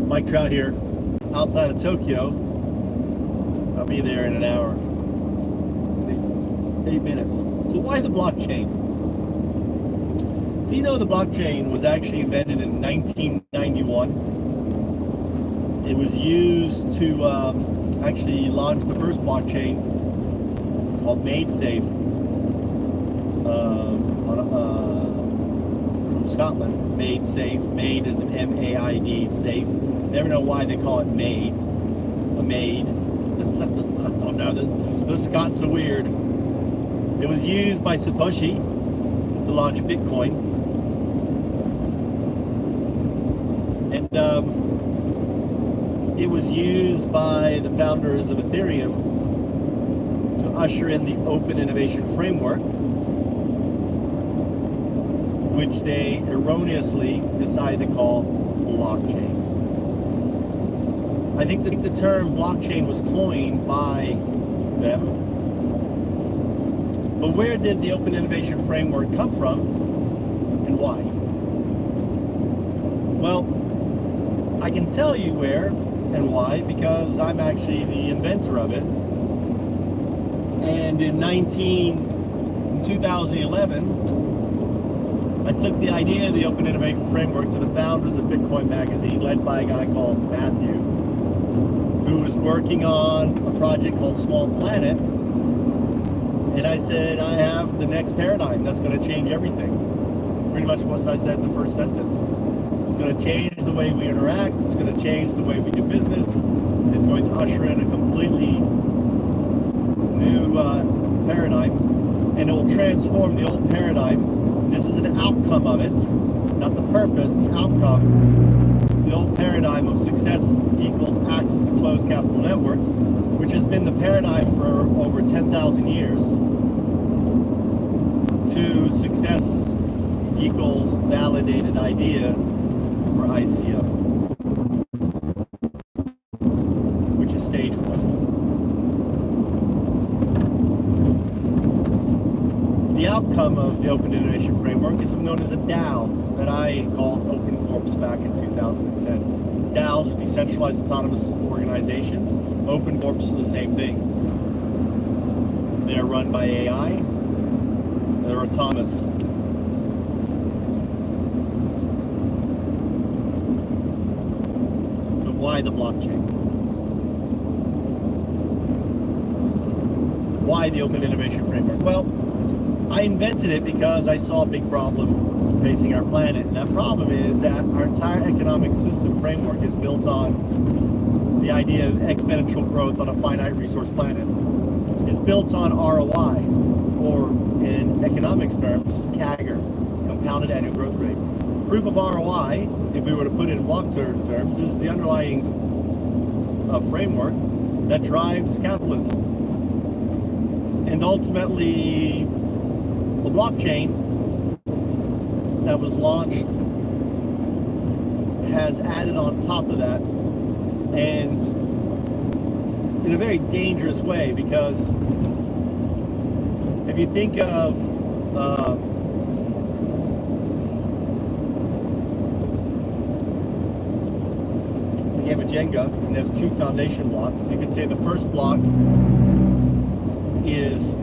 Mike Trout here, outside of Tokyo. I'll be there in an hour, 8 minutes. So why the blockchain? Do you know the blockchain was actually invented in 1991? It was used to actually launch the first blockchain called MaidSafe from Scotland. MaidSafe. Maid is an M-A-I-D, safe. Never know why they call it maid. A maid. I don't know. Those Scots are weird. It was used by Satoshi to launch Bitcoin. And it was used by the founders of Ethereum to usher in the Open Innovation Framework, which they erroneously decided to call blockchain. I think that the term blockchain was coined by them. But where did the Open Innovation Framework come from and why? Well, I can tell you where and why because I'm actually the inventor of it. And in 2011, I took the idea of the Open Innovation Framework to the founders of Bitcoin Magazine, led by a guy called Matthew, who was working on a project called Small Planet. And I said, I have the next paradigm that's going to change everything. Pretty much what I said in the first sentence. It's going to change the way we interact. It's going to change the way we do business. It's going to usher in a completely new paradigm. And it will transform the old paradigm. This is an outcome of it, not the purpose, the outcome. The old paradigm of success equals access to closed capital networks, which has been the paradigm for over 10,000 years, to success equals validated idea, or ICO, which is stage 1. The outcome of the Open Innovation Framework is something known as a DAO that I called Open Corps back in 2010. DAOs are decentralized autonomous organizations. Open Corps are the same thing. They are run by AI. They're autonomous. But why the blockchain? Why the Open Innovation Framework? Well, I invented it because I saw a big problem facing our planet. And that problem is that our entire economic system framework is built on the idea of exponential growth on a finite resource planet. It's built on ROI, or in economics terms, CAGR, compounded annual growth rate. Proof of ROI, if we were to put it in block terms, is the underlying framework that drives capitalism. And ultimately, the blockchain that was launched has added on top of that, and in a very dangerous way, because if you think of the game of Jenga, and there's 2 foundation blocks, you could say the first block is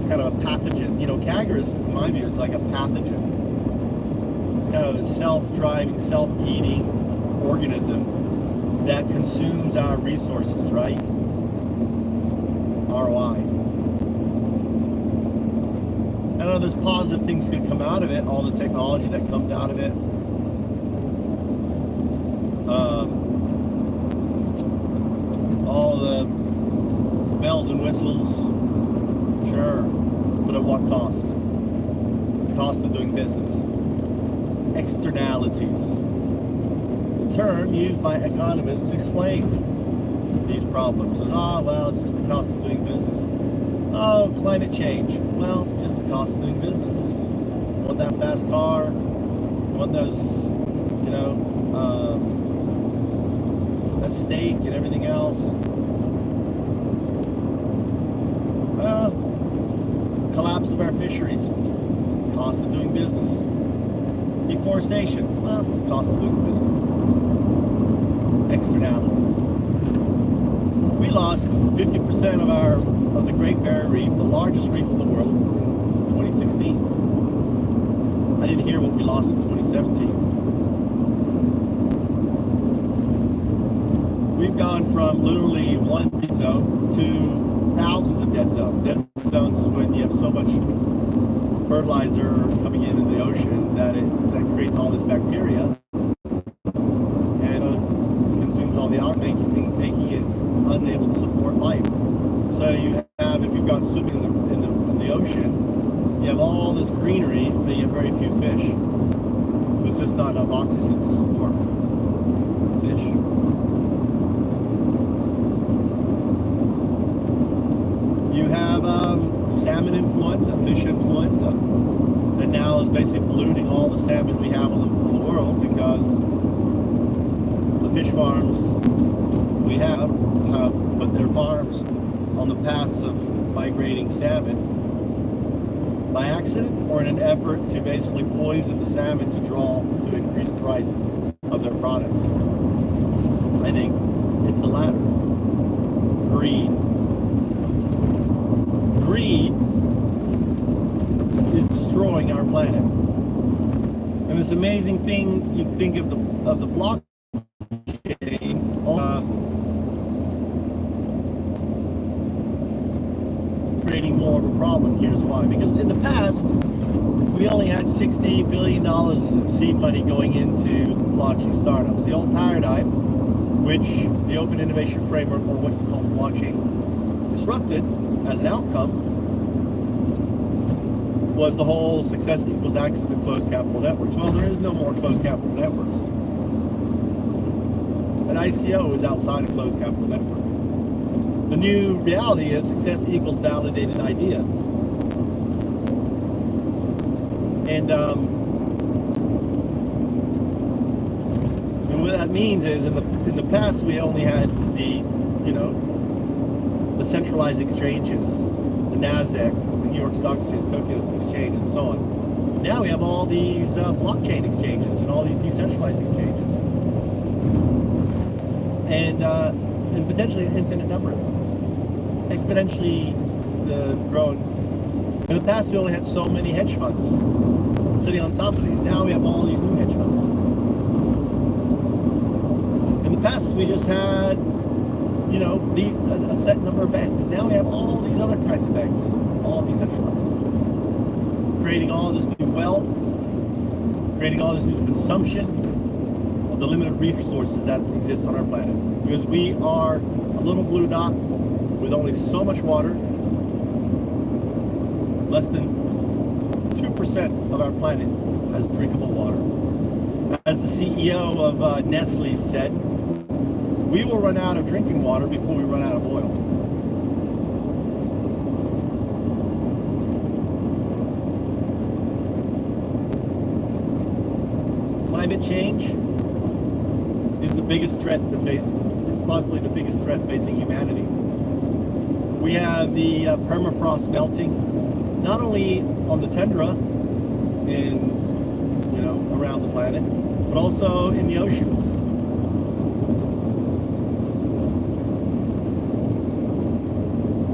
kind of a pathogen. You know, CAGR is, in my view, is like a pathogen. It's kind of a self-driving, self-eating organism that consumes our resources, right? ROI. I know there's positive things that come out of it, all the technology that comes out of it. All the bells and whistles, sure, but at what cost? The cost of doing business. Externalities. The term used by economists to explain these problems. Oh, well, it's just the cost of doing business. Oh, climate change. Well, just the cost of doing business. You want that fast car? You want those, you know, that steak and everything else? Collapse of our fisheries. Cost of doing business. Deforestation. Well, it's cost of doing business. externalities. We lost 50% of the Great Barrier Reef, the largest reef in the world, in 2016. I didn't hear what we lost in 2017. We've gone from literally one dead zone to thousands of dead zones. Dead zones is when you have so much fertilizer coming in the ocean that creates all this bacteria and consumes all the oxygen, making it unable to support life. So you have, if you've gone swimming in the ocean, you have all this greenery, but you have very few fish. There's just not enough oxygen to support fish. You have salmon influenza, fish influenza, that now is basically polluting all the salmon we have in the world, because the fish farms we have put their farms on the paths of migrating salmon by accident or in an effort to basically poison the salmon to increase the price of their product. I think it's the latter. Greed. Greed is destroying our planet. And this amazing thing, you think of the blockchain, creating more of a problem. Here's why. Because in the past, we only had $60 billion of seed money going into launching startups. The old paradigm, which the Open Innovation Framework, or what you call the blockchain, disrupted as an outcome, was the whole success equals access to closed capital networks. Well, there is no more closed capital networks. An ICO is outside a closed capital network. The new reality is success equals validated idea. And what that means is, in the past, we only had the centralized exchanges, the NASDAQ, the New York Stock Exchange, Tokyo Exchange, and so on. Now we have all these blockchain exchanges and all these decentralized exchanges, and potentially an infinite number of them, exponentially growing. In the past, we only had so many hedge funds sitting on top of these. Now we have all these new hedge funds. In the past, we just had a set number of banks. Now we have all these other kinds of banks, all decentralized, creating all this new wealth, creating all this new consumption of the limited resources that exist on our planet. Because we are a little blue dot with only so much water. Less than 2% of our planet has drinkable water. As the CEO of Nestle said, we will run out of drinking water before we run out of oil. Climate change is the biggest threat is possibly the biggest threat facing humanity. We have the permafrost melting, not only on the tundra around the planet, but also in the oceans.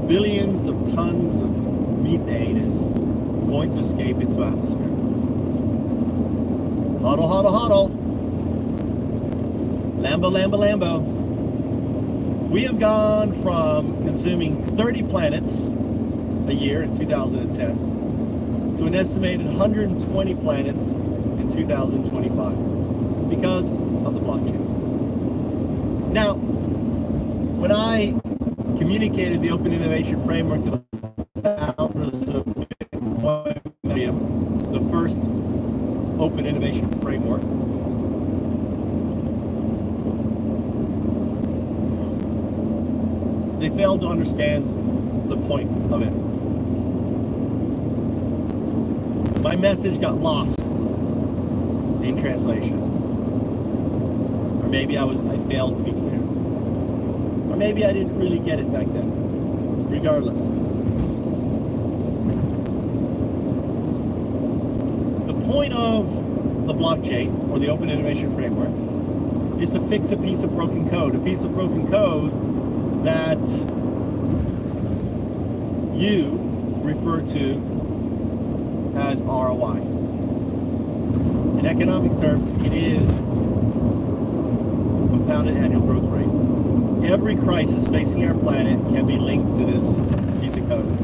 Billions of tons of methane is going to escape into atmosphere. Hodl, hodl, hodl. Lambo, Lambo, Lambo. We have gone from consuming 30 planets a year in 2010 to an estimated 120 planets in 2025 because of the blockchain. Now, when I communicated the Open Innovation Framework to the founders of Bitcoin, the first Open Innovation Framework, they failed to understand the point of it. My message got lost in translation. Or maybe I failed to be clear. Or maybe I didn't really get it back then. Regardless. The point of the blockchain, or the Open Innovation Framework, is to fix a piece of broken code that you refer to as ROI. In economics terms, it is compounded annual growth rate. Every crisis facing our planet can be linked to this piece of code.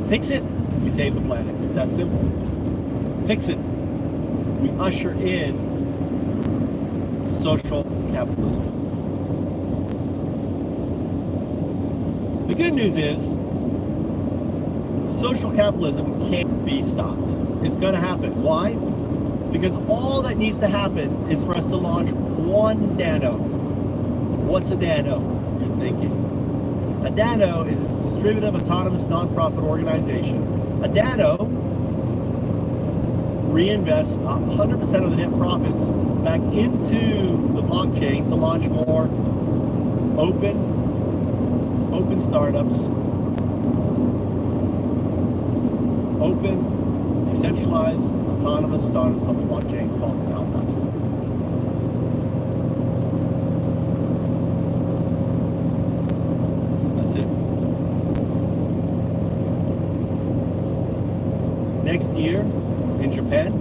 Fix it, we save the planet. It's that simple. Fix it, we usher in social capitalism. The good news is, social capitalism can't be stopped. It's going to happen. Why? Because all that needs to happen is for us to launch one Dano. What's a Dano? You're thinking. A Dano is a distributive autonomous nonprofit organization. A Dano reinvests 100% of the net profits back into the blockchain to launch more open startups, open, decentralized, autonomous startups on the blockchain called Founders. That's it. Next year in Japan,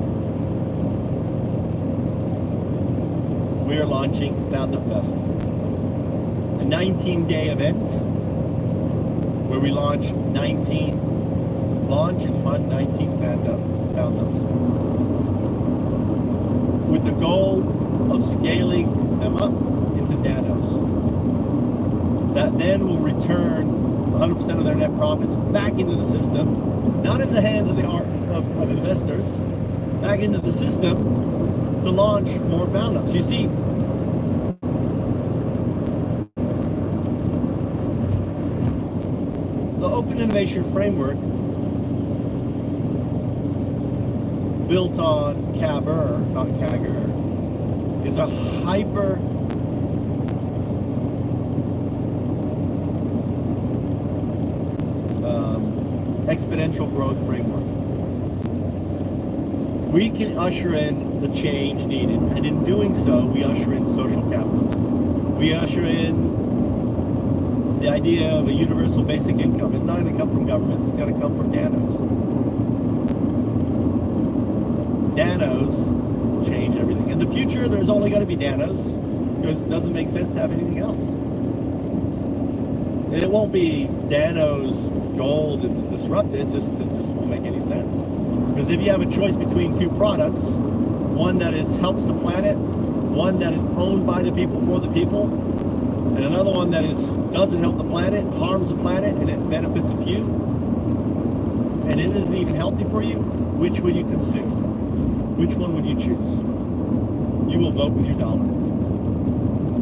we are launching Founders Fest, a 19-day event where we launch and fund 19 founders with the goal of scaling them up into Danos that then will return 100% of their net profits back into the system, not in the hands of investors, back into the system to launch more founders. You see, the Open Innovation Framework built on CAGR, not CAGR, is a hyper exponential growth framework. We can usher in the change needed, and in doing so, we usher in social capitalism. We usher in the idea of a universal basic income. It's not going to come from governments, it's going to come from Danos. Danos change everything. In the future, there's only going to be Danos because it doesn't make sense to have anything else. And it won't be Danos goal to disrupt it. It just won't make any sense. Because if you have a choice between two products, one that helps the planet, one that is owned by the people for the people, and another one that doesn't help the planet, harms the planet, and it benefits a few, and it isn't even healthy for you, which will you consume? Which one would you choose? You will vote with your dollar.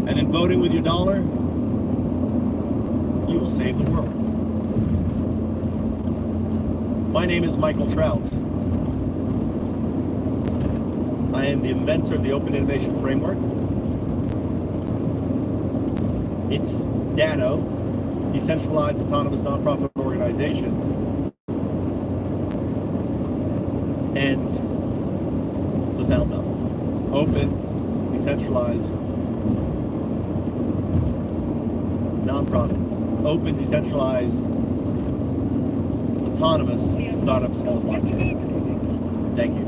And in voting with your dollar, you will save the world. My name is Michael Trout. I am the inventor of the Open Innovation Framework. It's Dano, Decentralized Autonomous Nonprofit Organizations, and the founder. Open, decentralized, nonprofit. Open, decentralized, autonomous startups on the blockchain. Thank you.